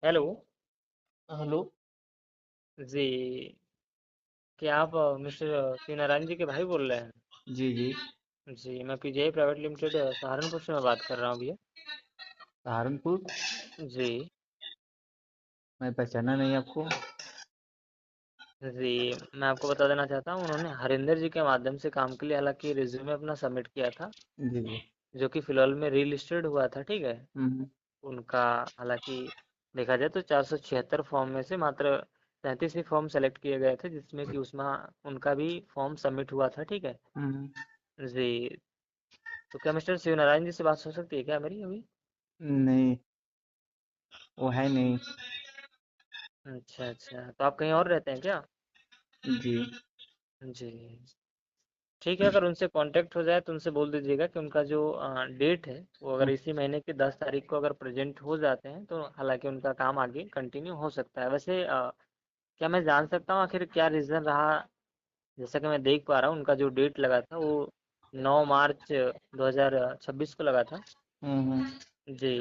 Hello. Hello. जी। क्या आप mister सी नारायण जी के भाई बोल रहे हैं? जी जी। जी, मैं पीजीआई प्राइवेट लिमिटेड सहारनपुर से मैं बात कर रहा हूँ भैया। सहारनपुर। जी। मैं पहचाना नहीं आपको। जी, मैं आपको बता देना चाहता हूँ, उन्होंने हरिंदर जी के माध्यम से काम के लिए हालांकि रिज्यूमे अपना सबमिट किया था, जी जी। जो कि फिलहाल में रीलिस्टेड हुआ था, ठीक है। हम्म। उनका हालांकि देखा जाए तो 476 फॉर्म में से मात्र 33 ही फॉर्म सेलेक्ट किए गए थे, जिसमें कि उसमें उनका भी फॉर्म सबमिट हुआ था, ठीक है। हम्म। जी। तो क्या मिस्टर शिव नारायण जी से बात हो सकती है क्या मेरी अभी? नहीं, वो है नहीं। अच्छा अच्छा, तो आप कहीं और रहते हैं क्या? जी। जी। ठीक है, अगर उनसे कांटेक्ट हो जाए तो उनसे बोल दीजिएगा कि उनका जो डेट है वो अगर इसी महीने की 10 तारीख को अगर प्रेजेंट हो जाते हैं तो हालांकि उनका काम आगे कंटिन्यू हो सकता है। वैसे क्या मैं जान सकता हूँ आखिर क्या रीज़न रहा? जैसा कि मैं देख पा रहा हूँ उनका जो डेट लगा था वो 9 मार्च 2026 को लगा था। हम्म। जी।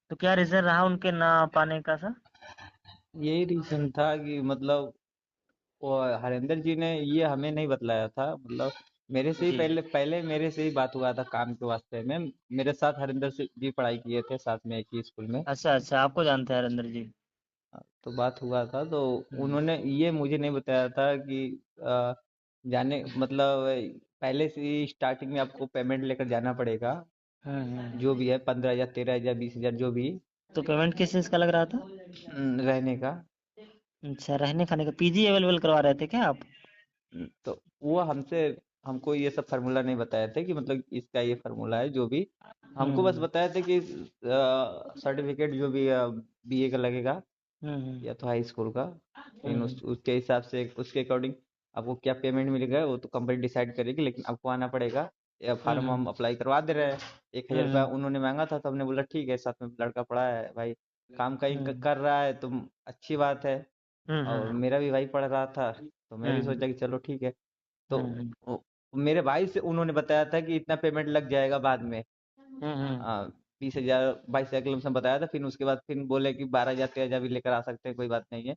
तो क्या रीज़न रहा उनके ना आ पाने का सर? यही रीजन था कि मतलब वो हरिंदर जी ने ये हमें नहीं बतलाया था। मतलब मेरे से ही जी। पहले पहले मेरे से ही बात हुआ था काम के वास्ते में। मेरे साथ हरिंदर जी पढ़ाई किए थे साथ में एक ही स्कूल में। अच्छा अच्छा, आपको जानते हैं हरिंदर जी? तो बात हुआ था तो हम्म उन्होंने ये मुझे नहीं बताया था कि अ, जाने मतलब पहले से ही स्टार्टिंग में आपको पेमेंट लेकर जाना पड़ेगा। जो हम्म। भी है 15,000 13,000 20,000 जो भी तो पेमेंट किस चीज़ का लग रहा था? रहने का। अच्छा, रहने खाने का पीजी अवेलेबल करवा रहे थे क्या आप? तो वो हमको ये सब फार्मूला नहीं बताया था कि मतलब इसका ये फार्मूला है जो भी। हमको बस हम्म बताया था कि सर्टिफिकेट जो भी बीए का लगेगा हम्म या तो हाई स्कूल का। फिर हम्म उसके हिसाब से उसके अकॉर्डिंग आपको क्या पेमेंट मिलेगा वो तो कंपनी डिसाइड करेगी, लेकिन आपको आना पड़ेगा। या फार्म हम हम्म अप्लाई करवा दे रहे हैं। 1,000 रुपया हम्म उन्होंने मांगा था तो हमने बोला ठीक है, साथ में लड़का पड़ा है भाई, काम कहीं हम्म कर रहा है तो अच्छी बात है। और हम्म मेरा भी भाई पढ़ रहा था तो मैं भी हम्म सोचा कि चलो ठीक है। तो हम्म वो- मेरे भाई से उन्होंने बताया था कि इतना पेमेंट लग जाएगा बाद में। हम्म 20,000 22,000 के लमसम बताया था। फिर उसके बाद फिर बोले कि 12,000 13,000 भी लेकर आ सकते हैं, कोई बात नहीं है।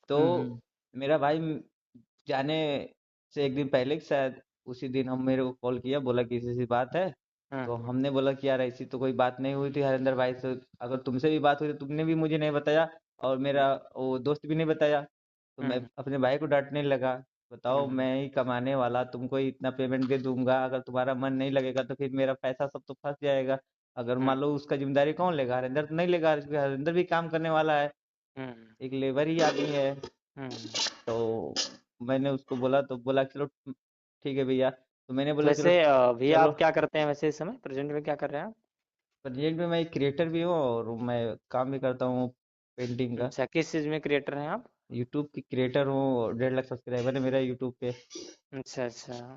तो हम्म मेरा भाई जाने से एक दिन पहले शायद उसी दिन हम मेरे को कॉल किया, बोला कि ऐसी ऐसी बात है। तो हम्म हमने बोला कि यार ऐसी तो कोई बात नहीं हुई थी हरिंदर भाई से। अगर तुमसे भी बात हुई तो तुमने भी मुझे नहीं बताया और मेरा वो दोस्त भी नहीं बताया। तो मैं हम्म अपने भाई को डांटने लगा। बताओ, हम्म मैं ही कमाने वाला तुमको ही इतना पेमेंट दे दूंगा, अगर तुम्हारा मन नहीं लगेगा तो फिर मेरा पैसा सब तो फंस जाएगा। अगर मान लो उसका जिम्मेदारी कौन लेगा? हरिंदर तो नहीं लेगा, क्योंकि हरिंदर भी काम करने वाला है, हम्म एक लेबर ही आदमी है। हम्म। तो मैंने उसको बोला तो बोला चलो ठीक है भैया। तो मैंने तो बोला चलो वैसे भैया चलो। आप क्या करते हैं वैसे इस समय प्रेजेंट में क्या कर रहे हैं आप? प्रोजेक्ट में मैं एक क्रिएटर भी हूँ और मैं काम भी करता हूँ पेंटिंग का। अच्छा, किस चीज़ में क्रिएटर हैं आप? यूट्यूब की क्रिएटर हूँ और 1.5 लाख सब्सक्राइबर है मेरा यूट्यूब पे। अच्छा अच्छा।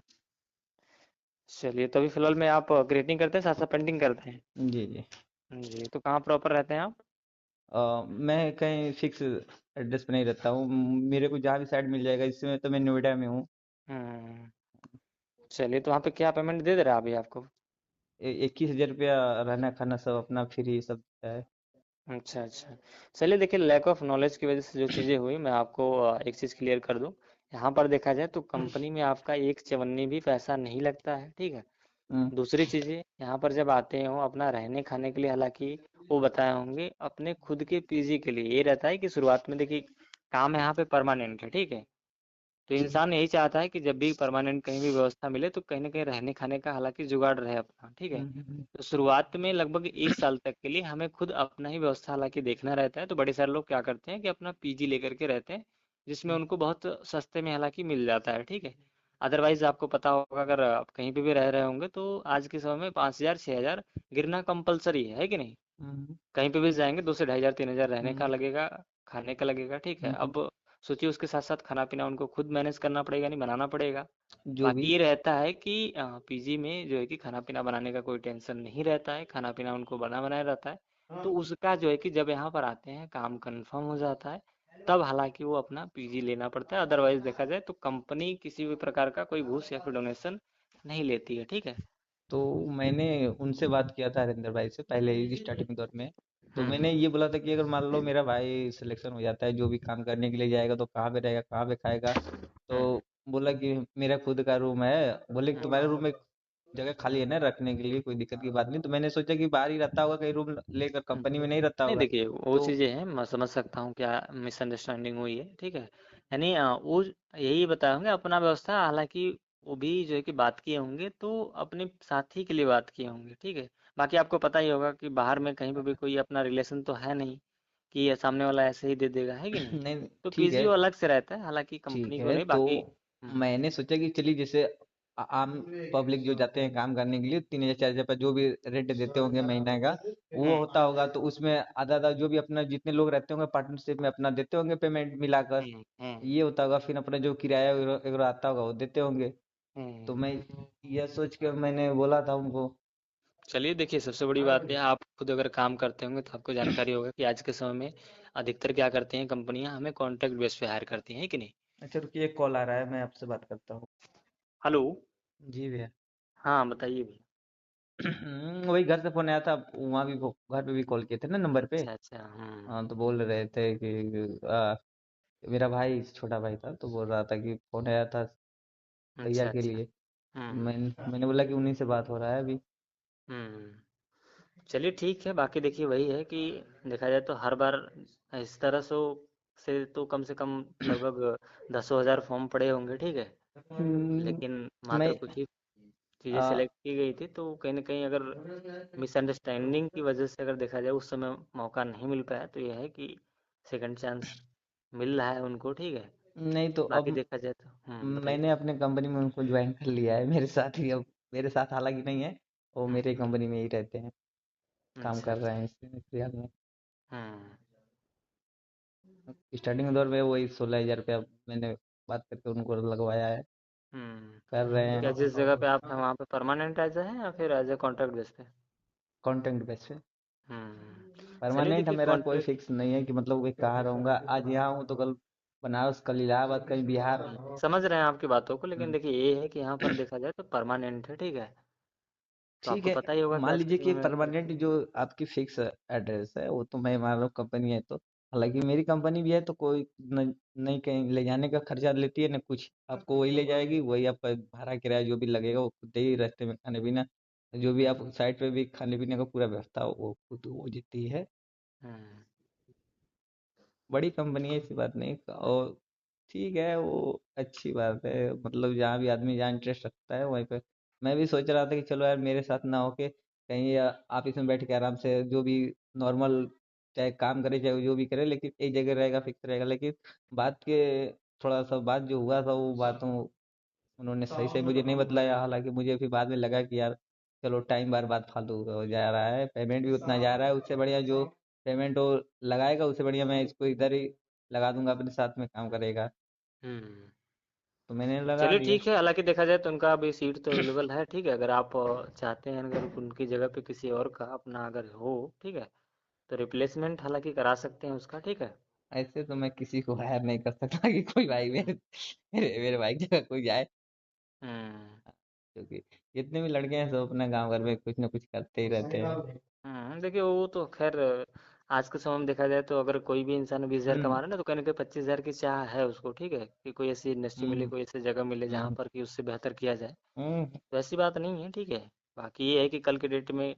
चलिए, तो अभी फिलहाल में आप ग्रेटिंग करते हैं साथ साथ पेंटिंग करते हैं? जी जी। जी, तो कहाँ प्रॉपर रहते हैं आप? मैं कहीं फिक्स एड्रेस पे नहीं रहता हूँ। मेरे को जहाँ भी साइड मिल जाएगा। इस समय तो मैं नोएडा में हूँ। हम्म। चलिए, तो वहाँ पे क्या पेमेंट दे दे रहा है अभी आपको? 21,000 रुपया रहना खाना सब अपना फ्री सब है। अच्छा अच्छा। चलिए देखिए, लैक ऑफ नॉलेज की वजह से जो चीज़ें हुई मैं आपको एक चीज़ क्लियर कर दूं। यहाँ पर देखा जाए तो कंपनी में आपका एक चवन्नी भी पैसा नहीं लगता है, ठीक है। हम्म। दूसरी चीज़ें, यहाँ पर जब आते हो अपना रहने खाने के लिए, हालांकि वो बताए होंगे अपने खुद के पीजी के लिए ये रहता है कि शुरुआत में देखिए काम यहाँ पे परमानेंट है, ठीक है। तो इंसान यही चाहता है कि जब भी परमानेंट कहीं भी व्यवस्था मिले तो कहीं ना कहीं रहने खाने का हालांकि जुगाड़ रहे अपना, ठीक है। हम्म। तो शुरुआत में लगभग 1 साल तक के लिए हमें खुद अपना ही व्यवस्था हालांकि देखना रहता है। तो बड़े सारे लोग क्या करते हैं कि अपना पीजी लेकर के रहते हैं, जिसमें उनको बहुत सस्ते में हालांकि मिल जाता है, ठीक है। अदरवाइज आपको पता होगा अगर आप कहीं पे भी रह रहे होंगे तो आज के समय में 5,000 6,000 गिरना कंपलसरी है कि नहीं? हम्म। कहीं पे भी जाएंगे 2 से 2,500 3,000 रहने का हम्म। लगेगा, खाने का लगेगा, ठीक है। हम्म। अब सोचिए उसके साथ साथ खाना पीना उनको खुद मैनेज करना पड़ेगा, नहीं बनाना पड़ेगा। जो भी। बाकी ये रहता है कि पीजी में जो है कि खाना पीना बनाने का कोई टेंशन नहीं रहता है, खाना पीना उनको बना बनाया रहता है। तो उसका जो है कि जब यहाँ पर आते हैं काम कंफर्म हो जाता है, तब हालांकि वो अपना पीजी लेना पड़ता है। अदरवाइज देखा जाए तो कंपनी किसी भी प्रकार का कोई घूस या फिर डोनेशन नहीं लेती है, ठीक है। तो मैंने उनसे बात किया था हरिंदर भाई से पहले ही स्टार्टिंग दौर में। तो मैंने ये बोला था कि अगर मान लो मेरा भाई सिलेक्शन हो जाता है, जो भी काम करने के लिए जाएगा तो कहाँ पे रहेगा, कहाँ पे खाएगा। हम्म तो बोला कि मेरा खुद का रूम है। बोले कि तुम्हारे रूम में जगह खाली है ना रखने के लिए, कोई दिक्कत की बात नहीं। तो मैंने सोचा कि बाहर ही रहता होगा, कहीं रूम लेकर हम्म। कंपनी में नहीं रहता नहीं होगा। देखिए, वो तो चीज़ें हैं, मैं समझ सकता हूँ क्या मिसअंडरस्टैंडिंग हुई है, ठीक है। यानी वो यही बताए होंगे अपना व्यवस्था, हालांकि वो भी जो है कि बात किए होंगे तो अपने साथी के लिए बात किए होंगे, ठीक है। बाकी आपको पता ही होगा कि बाहर में कहीं पे भी कोई अपना रिलेशन तो है नहीं कि ये सामने वाला ऐसे ही दे देगा, है कि नहीं। नहीं, तो ठीक है। पीजी वो अलग से रहता है, हालांकि ठीक कंपनी को है, नहीं, तो बाकी। मैंने सोचा कि चलिए जैसे आम पब्लिक जो जाते हैं काम करने के लिए 3,000 4,000 पर जो भी रेंट देते होंगे महीने का, वो हम्म होता होगा। तो उसमें आधा आधा जो भी अपना जितने लोग रहते होंगे पार्टनरशिप में अपना देते होंगे पेमेंट मिलाकर। हम्म ये होता होगा, फिर अपना जो किराया वगैरह वगैरह आता होगा वो देते होंगे। तो मैं हम्म। यह सोच के मैंने बोला था उनको। चलिए देखिए, सबसे बड़ी बात है, आप खुद अगर काम करते होंगे तो आपको जानकारी होगा कि आज के समय में अधिकतर क्या करते हैं कंपनियां, हमें कॉन्ट्रैक्ट बेस पे हायर करती हैं, कि नहीं। अच्छा रुकिए, एक कॉल आ रहा है, मैं आपसे बात करता हूँ। हेलो। जी भैया। हाँ बताइए भैया। वही घर से फोन आया था, वहाँ भी घर पे भी कॉल किए थे ना नंबर पे। अच्छा अच्छा। हाँ, तो बोल रहे थे कि मेरा भाई छोटा भाई था, तो बोल रहा था कि फोन आया था भैया अच्छा के अच्छा। लिए। हम्म मैंने बोला कि उन्हीं से बात हो रहा है अभी। चलिए ठीक है, बाकी देखिए वही है कि देखा जाए तो हर बार इस तरह से तो कम से कम लगभग 10,000 फॉर्म पड़े होंगे, ठीक है। हम्म, लेकिन मैं मात्र कुछ ही चीज़ें आ, सेलेक्ट की गई थी, तो कहीं ना कहीं अगर मिसअंडरस्टैंडिंग की वजह से अगर देखा जाए उस समय मौका नहीं मिल पाया, तो यह है कि सेकंड चांस मिल रहा है उनको, ठीक है। नहीं तो बाकी अब देखा जाए तो बताइए। मैंने अपने कंपनी में उनको ज्वाइन कर लिया है मेरे साथ ही। अब मेरे साथ हालांकि नहीं है, वो हम्म मेरे कंपनी में ही रहते हैं, काम अच्छा कर रहे अच्छा। हैं फिलहाल में। हम्म स्टार्टिंग दौर में वही 16,000 रुपया मैंने बात करके उनको लगवाया है। कर रहे क्या हैं जिस जगह पे आप हैं वहाँ पे परमानेंट एज है या फिर एज ए कॉन्ट्रैक्ट बेस पे। कॉन्टेंट बेस पे। चलिए परमानेंट देखिए मेरा कोई कॉन्ट्रैक्ट। फिक्स नहीं है कि मतलब मैं कहाँ रहूंगा, आज यहाँ हूँ तो कल बनारस, कल इलाहाबाद, कहीं बिहार। समझ रहे हैं आपकी बातों को, लेकिन हम्म, देखिए ये है कि यहाँ पर देखा जाए तो परमानेंट है, ठीक है। तो ठीक आपको है। पता ही होगा कि मान आज के लीजिए समय कि में। परमानेंट जो आपकी फिक्स एड्रेस है वो तो मैं मान रहा हूँ कंपनी है तो, हालांकि मेरी कंपनी भी है तो कोई नहीं कहीं ले जाने का खर्चा लेती है ना कुछ, आपको वही ले जाएगी, वही आपका भाड़ा किराया जो भी लगेगा वो खुद ही, रास्ते में खाने पीना जो भी आप साइड पे भी खाने पीने का पूरा व्यवस्था वो खुद वो जीती है। हम्म बड़ी कंपनी है, ऐसी बात नहीं। और ठीक है, वो अच्छी बात है, मतलब जहाँ भी आदमी जहाँ इंटरेस्ट रखता है वहीं पे। मैं भी सोच रहा था कि चलो यार मेरे साथ ना होके कहीं ऑफिस में बैठ के आराम से जो भी नॉर्मल, चाहे काम करे चाहे जो भी करे, लेकिन एक जगह रहेगा, फिक्स रहेगा। लेकिन बात के थोड़ा सा बात जो हुआ था वो बातों उन्होंने सही सही मुझे नहीं बतलाया। हालांकि मुझे फिर बाद में लगा कि यार चलो टाइम बार बार फालतू हो जा रहा है, पेमेंट भी उतना जा रहा है, उससे बढ़िया जो पेमेंट वो लगाएगा उससे बढ़िया मैं इसको इधर ही लगा दूंगा, अपने साथ में काम करेगा। हम्म तो मैंने लगा चलिए दिया। ठीक है, हालांकि देखा जाए तो उनका अभी सीट तो अवेलेबल है, ठीक है। अगर आप चाहते हैं, अगर उनकी जगह पे किसी और का अपना अगर हो, ठीक है, तो रिप्लेसमेंट हालांकि करा सकते हैं उसका, ठीक है। ऐसे तो मैं किसी को हायर नहीं कर सकता कि कोई भाई मेरे भाई की जगह कोई जाए। हम्म क्योंकि जितने भी लड़के हैं सब अपना गांव घर में कुछ ना कुछ करते ही रहते हैं। देखिए वो तो खैर आज के समय में देखा जाए तो अगर कोई भी इंसान 20,000 कमा हम्म रहा है ना, तो कहीं ना कहीं 25,000 की चाह है उसको, ठीक है, कि कोई ऐसी इंडस्ट्री मिले, हम्म कोई ऐसी जगह मिले जहाँ हम्म पर कि उससे बेहतर किया जाए। हम्म तो ऐसी बात नहीं है, ठीक है। बाकी ये है कि कल के डेट में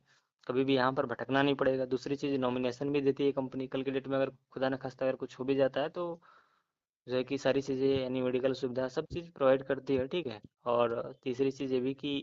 कभी भी यहाँ पर भटकना नहीं पड़ेगा। दूसरी चीज़, नॉमिनेशन भी देती है कंपनी कल के डेट में, अगर खुदा न खास्ता अगर कुछ हो भी जाता है तो जो है कि सारी चीज़ें यानी मेडिकल सुविधा सब चीज़ प्रोवाइड करती है, ठीक है। और तीसरी चीज़ ये भी कि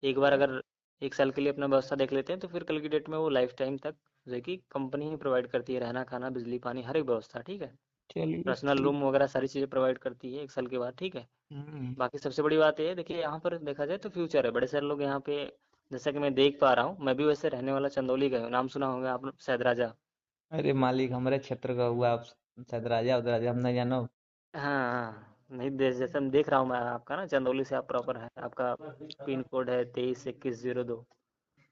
एक बार अगर 1 साल के लिए अपना व्यवस्था देख लेते हैं तो फिर कल की डेट में वो लाइफ टाइम तक जो है कि कंपनी ही प्रोवाइड करती है, रहना खाना बिजली पानी हर एक व्यवस्था, ठीक है। चलिए पर्सनल ठीक। रूम वगैरह सारी चीज़ें प्रोवाइड करती है 1 साल के बाद, ठीक है। हम्म बाकी सबसे बड़ी बात ये है, देखिए यहाँ पर देखा जाए तो फ्यूचर है, बड़े सारे लोग यहाँ पे, जैसा कि मैं देख पा रहा हूँ, मैं भी वैसे रहने वाला चंदौली का हूँ, नाम सुना होगा आप शायद राजा। अरे मालिक हमारे क्षेत्र का हुआ आप, शायद राजा उधर राजा हम नहीं जानो। हाँ हाँ, नहीं जैसे मैं देख रहा हूँ, मैं आपका ना चंदौली से आप प्रॉपर है, आपका पिन कोड है 232102।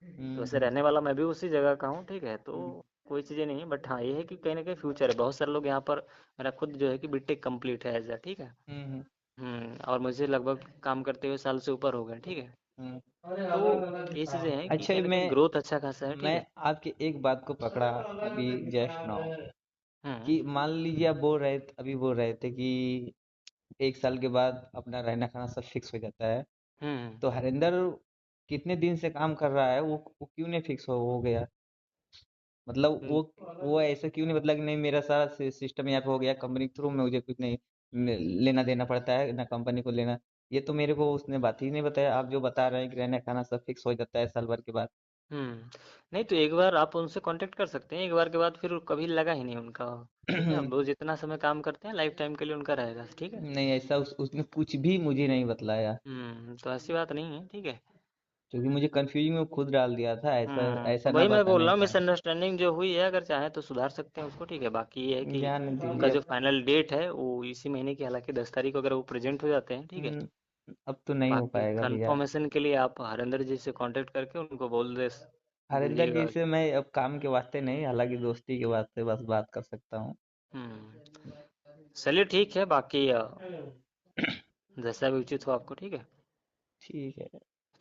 तो वैसे हम्म रहने वाला मैं भी उसी जगह का हूँ, ठीक है। तो कोई चीज़ें नहीं है, बट हाँ ये है कि कहीं ना कहीं फ्यूचर है, बहुत सारे लोग यहाँ पर, मेरा खुद जो है कि बीटेक कंप्लीट है एज, ठीक है। हम्म और मुझे लगभग काम करते हुए साल से ऊपर हो गए, ठीक है। हम्म। तो ये चीज़ें हैं कि अच्छा, कहीं ना मैं कहीं ग्रोथ अच्छा खासा है, ठीक मैं है। आपकी एक बात को पकड़ा अभी जस्ट नाउ, हम्म। कि मान लीजिए आप बोल रहे थे, अभी बोल रहे थे कि 1 साल के बाद अपना रहना खाना सब फिक्स हो जाता है। हम्म। तो हरिंदर कितने दिन से काम कर रहा है, वो क्यों नहीं फिक्स हो गया? मतलब हम्म। वो ऐसा क्यों नहीं, मतलब कि नहीं मेरा सारा सिस्टम यहाँ पे हो गया कंपनी के थ्रू, मुझे कुछ नहीं लेना देना पड़ता है ना कंपनी को लेना। ये तो मेरे को उसने बात ही नहीं बताया। आप जो बता रहे हैं कि रहना खाना सब फिक्स हो जाता है साल भर के बाद। नहीं तो एक बार आप उनसे कांटेक्ट कर सकते हैं, एक बार के बाद फिर कभी लगा ही नहीं उनका। ठीक है, अब वो जितना समय काम करते हैं लाइफ टाइम के लिए उनका रहेगा, ठीक है। नहीं, ऐसा उसने कुछ भी मुझे नहीं बतलाया। तो ऐसी बात नहीं है, ठीक है। क्योंकि मुझे कंफ्यूज में वो खुद डाल दिया था, ऐसा ऐसा ना वही मैं बोल बताने रहा हूँ, का। मिसअंडरस्टैंडिंग जो हुई है, अगर चाहे तो सुधार सकते हैं उसको, ठीक है। बाकी ये है कि जाने उनका दीजिए जो अब। फाइनल डेट है वो इसी महीने की, हालांकि 10 तारीख को अगर वो प्रेजेंट हो जाते हैं, ठीक है। हम्म, अब तो नहीं हो बाकी पाएगा भैया। कंफर्मेशन के लिए आप हरिंदर जी से कांटेक्ट करके उनको बोल दे हरिंदर जी दीजिएगा। से मैं अब काम के वास्ते नहीं, हालांकि दोस्ती के वास्ते बस बात कर सकता हूँ। हम्म चलिए ठीक है, बाकी जैसा भी उचित हो आपको, ठीक है। ठीक है।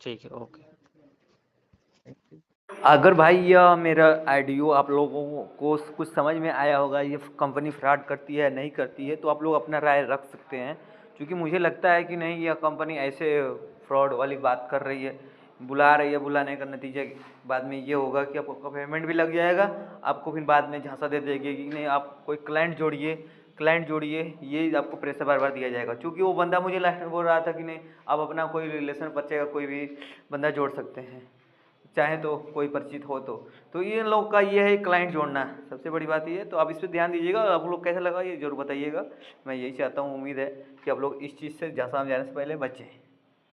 ठीक है, ओके। Thank you। अगर भाई यह मेरा ऑडियो आप लोगों को कुछ समझ में आया होगा, ये कंपनी फ्रॉड करती है नहीं करती है, तो आप लोग अपना राय रख सकते हैं। क्योंकि मुझे लगता है कि नहीं, यह कंपनी ऐसे फ्रॉड वाली बात कर रही है, बुला रही है। बुलाने का नतीजा बाद में ये होगा कि आपका पेमेंट भी लग जाएगा, आपको फिर बाद में झांसा दे देगी कि नहीं आप कोई क्लाइंट जोड़िए, ये आपको प्रेशर बार बार दिया जाएगा। क्योंकि वो बंदा मुझे लास्ट में बोल रहा था कि नहीं, आप अपना कोई रिलेशन बच्चे का कोई भी बंदा जोड़ सकते हैं, चाहे तो कोई परिचित हो तो ये लोग का ये है क्लाइंट जोड़ना, सबसे बड़ी बात ये है। तो आप इस पे ध्यान दीजिएगा। आप लोग कैसा लगा ये जरूर बताइएगा। मैं यही चाहता हूँ, उम्मीद है कि आप लोग इस चीज़ से जहाँ जाने से पहले बचें।